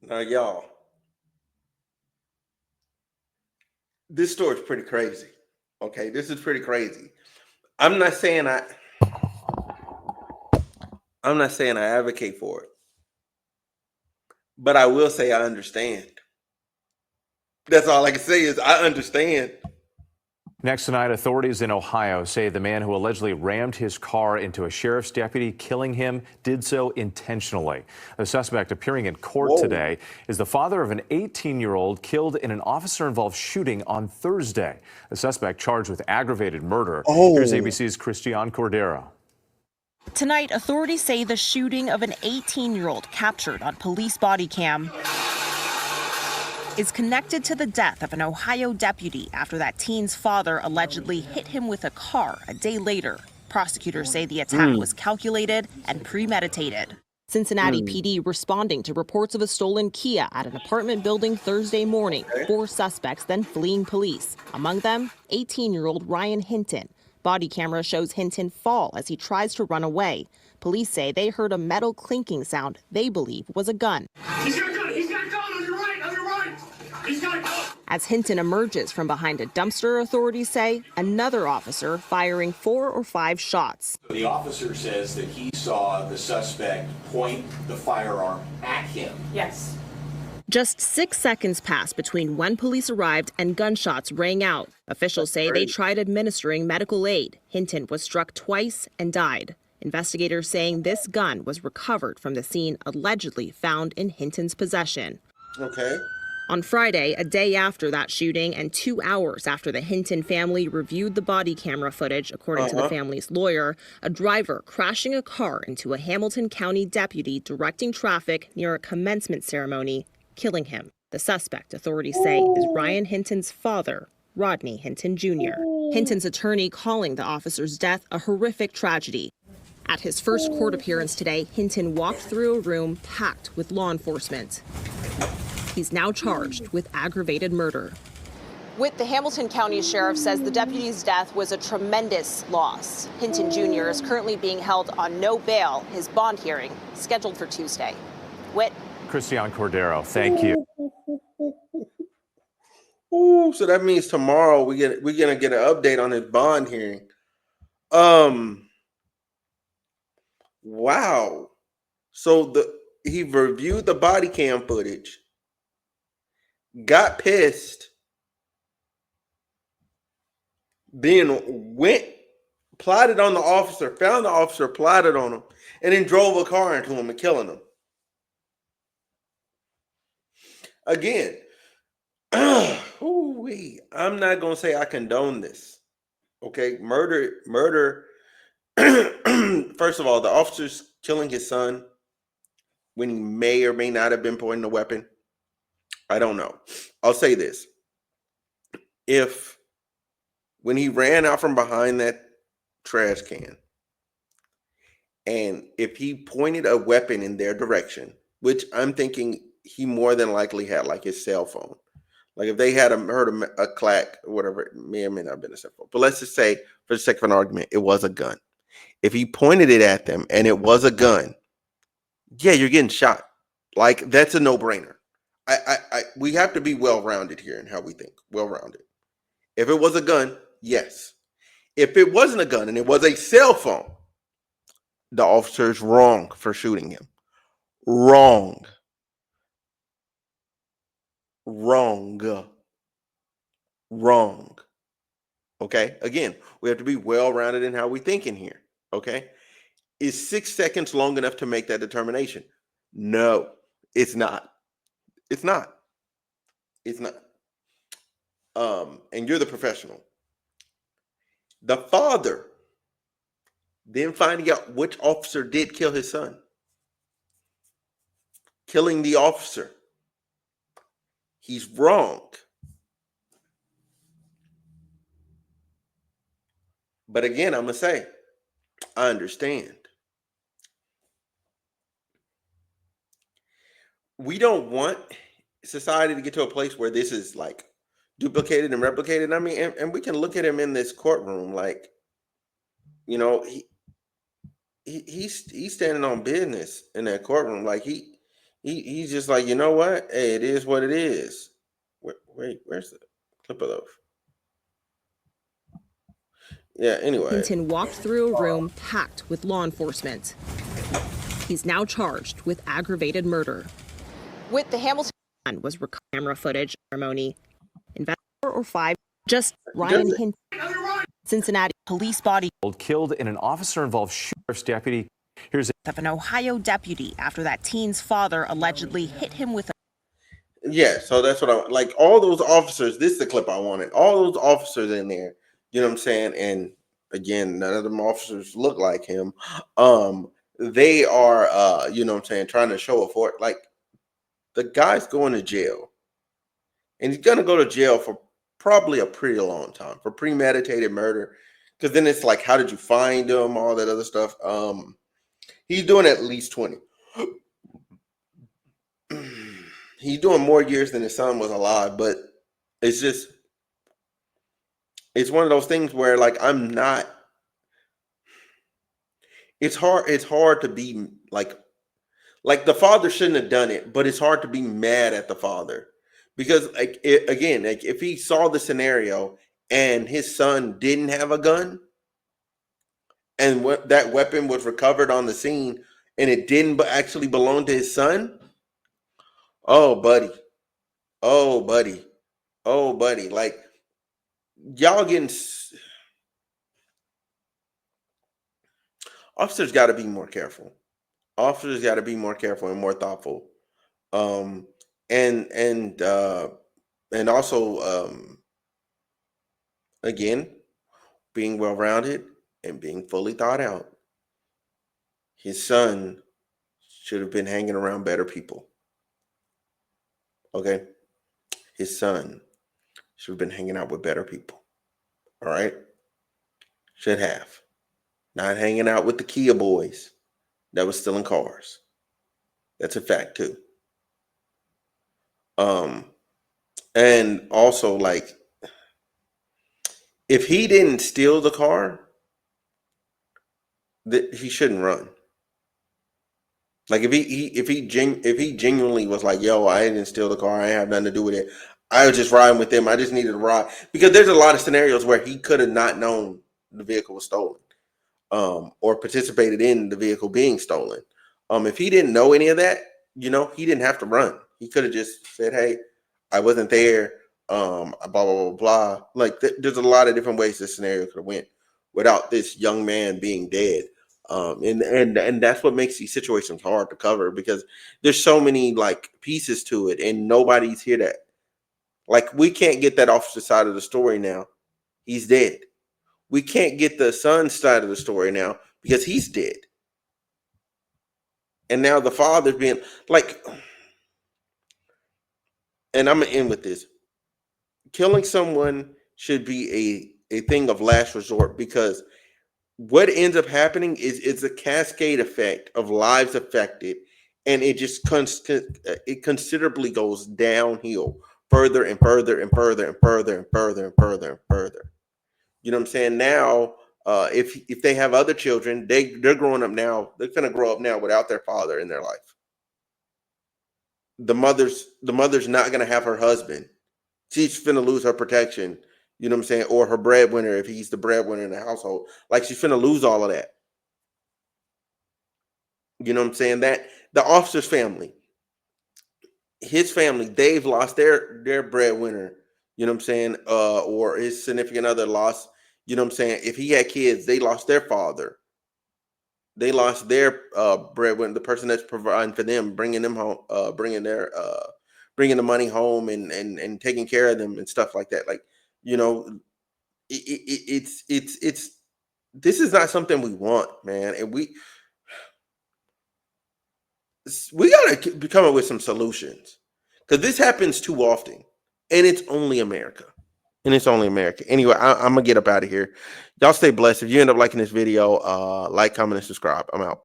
Now, y'all, this story's pretty crazy. Okay, this is pretty crazy. I'm not saying I I'm not saying I advocate for it, but I will say I understand. That's all I can say is I understand. Next tonight, authorities in Ohio say the man who allegedly rammed his car into a sheriff's deputy, killing him, did so intentionally. The suspect appearing in court Whoa. today is the father of an 18-year-old killed in an officer-involved shooting on Thursday. The suspect charged with aggravated murder. Here's Oh. ABC's Christiane Cordero. Tonight, authorities say the shooting of an 18-year-old captured on police body cam is connected to the death of an Ohio deputy after that teen's father allegedly hit him with a car a day later. Prosecutors say the attack was calculated and premeditated. Cincinnati PD responding to reports of a stolen Kia at an apartment building Thursday morning. 4 suspects then fleeing police. Among them, 18-year-old Ryan Hinton. Body camera shows Hinton fall as he tries to run away. Police say they heard a metal clinking sound they believe was a gun. He's got a gun! He's got a gun! On your right! On your right! He's got a gun! As Hinton emerges from behind a dumpster, authorities say another officer firing 4 or 5 shots. The officer says that he saw the suspect point the firearm at him. Yes. Just 6 seconds passed between when police arrived and gunshots rang out. Officials say they tried administering medical aid. Hinton was struck twice and died. Investigators saying this gun was recovered from the scene allegedly found in Hinton's possession. Okay. On Friday, a day after that shooting and 2 hours after the Hinton family reviewed the body camera footage, according to the family's lawyer, a driver crashing a car into a Hamilton County deputy directing traffic near a commencement ceremony, killing him. The suspect, authorities say, is Ryan Hinton's father, Rodney Hinton Jr. Hinton's attorney calling the officer's death a horrific tragedy. At his first court appearance today, Hinton walked through a room packed with law enforcement. He's now charged with aggravated murder. The Hamilton County Sheriff says the deputy's death was a tremendous loss. Hinton Jr. is currently being held on no bail. His bond hearing scheduled for Tuesday. Whit. Christiane Cordero, thank you. Ooh, so that means tomorrow we're gonna get an update on his bond hearing. Wow. So he reviewed the body cam footage, got pissed, then went, plotted on the officer, found the officer, plotted on him, and then drove a car into him and killing him. Again, I'm not gonna say I condone this. Okay, murder. First of all, the officer's killing his son when he may or may not have been pointing a weapon. I don't know. I'll say this. When he ran out from behind that trash can, and if he pointed a weapon in their direction, which I'm thinking he more than likely had, like his cell phone. Like if they had heard a clack or whatever, it may or may not have been a cell phone. But let's just say, for the sake of an argument, it was a gun. If he pointed it at them and it was a gun, yeah, you're getting shot. Like that's a no-brainer. We have to be well-rounded here in how we think. Well-rounded. If it was a gun, yes. If it wasn't a gun and it was a cell phone, the officer is wrong for shooting him. Wrong. Okay? Again, we have to be well-rounded in how we think in here. Okay? Is 6 seconds long enough to make that determination? No, it's not. It's not. It's not. And you're the professional. The father then finding out which officer did kill his son. Killing the officer. He's wrong. But again, I'm going to say, I understand. We don't want society to get to a place where this is like duplicated and replicated. I mean, and we can look at him in this courtroom, like, you know, he's standing on business in that courtroom. Like he He's just like, you know what? Hey, it is what it is. Wait, where's the clip of those? Yeah. Anyway, Hinton walked through a room packed with law enforcement. He's now charged with aggravated murder. With the Hamilton was camera footage ceremony. Investor or 5, just Ryan Hinton, Cincinnati police body Killed in an officer-involved sheriff's deputy. Here's of an Ohio deputy after that teen's father allegedly hit him with a yeah. So that's what I like. All those officers. This is the clip I wanted. All those officers in there. You know what I'm saying? And again, none of them officers look like him. They are, you know what I'm saying, trying to show a fort. Like the guy's going to jail, and he's gonna go to jail for probably a pretty long time for premeditated murder. Because then it's like, how did you find him? All that other stuff. He's doing at least 20. He's doing more years than his son was alive, but it's just, it's one of those things where like I'm not. It's hard. It's hard to be like the father shouldn't have done it, but it's hard to be mad at the father because like again, like if he saw the scenario and his son didn't have a gun and what that weapon was recovered on the scene and it didn't actually belong to his son, oh buddy, oh buddy, oh buddy, like y'all getting officers got to be more careful. Officers got to be more careful and more thoughtful. Um, and and uh, and also again, being well rounded and being fully thought out. His son should have been hanging around better people. Okay, his son should have been hanging out with better people. All right, should have not hanging out with the Kia boys that was stealing cars. That's a fact too. Um, and also like if he didn't steal the car, that he shouldn't run. Like if he genuinely was like, yo, I didn't steal the car, I have nothing to do with it. I was just riding with them. I just needed to ride because there's a lot of scenarios where he could have not known the vehicle was stolen, or participated in the vehicle being stolen. If he didn't know any of that, you know, he didn't have to run. He could have just said, hey, I wasn't there. Blah blah blah blah. Like there's a lot of different ways this scenario could have went without this young man being dead. And that's what makes these situations hard to cover because there's so many like pieces to it and nobody's here that like we can't get that officer side of the story now. He's dead. We can't get the son's side of the story now because he's dead. And now the father's being like, and I'm gonna end with this. Killing someone should be a thing of last resort because what ends up happening is it's a cascade effect of lives affected, and it just it considerably goes downhill further and further and further and further and further and further and further. You know what I'm saying? Now, if they have other children, they're growing up now. They're gonna grow up now without their father in their life. The mother's not gonna have her husband. She's finna lose her protection. You know what I'm saying? Or her breadwinner if he's the breadwinner in the household. Like she's finna lose all of that. You know what I'm saying? That the officer's family, his family, they've lost their breadwinner. You know what I'm saying? Or his significant other lost. You know what I'm saying? If he had kids, they lost their father. They lost their breadwinner, the person that's providing for them, bringing them home, bringing the money home and taking care of them and stuff like that. Like, you know, it's this is not something we want, man, and we gotta be coming with some solutions because this happens too often, and it's only America. And it's only America. Anyway, I'm gonna get up out of here. Y'all stay blessed. If you end up liking this video, like, comment, and subscribe. I'm out.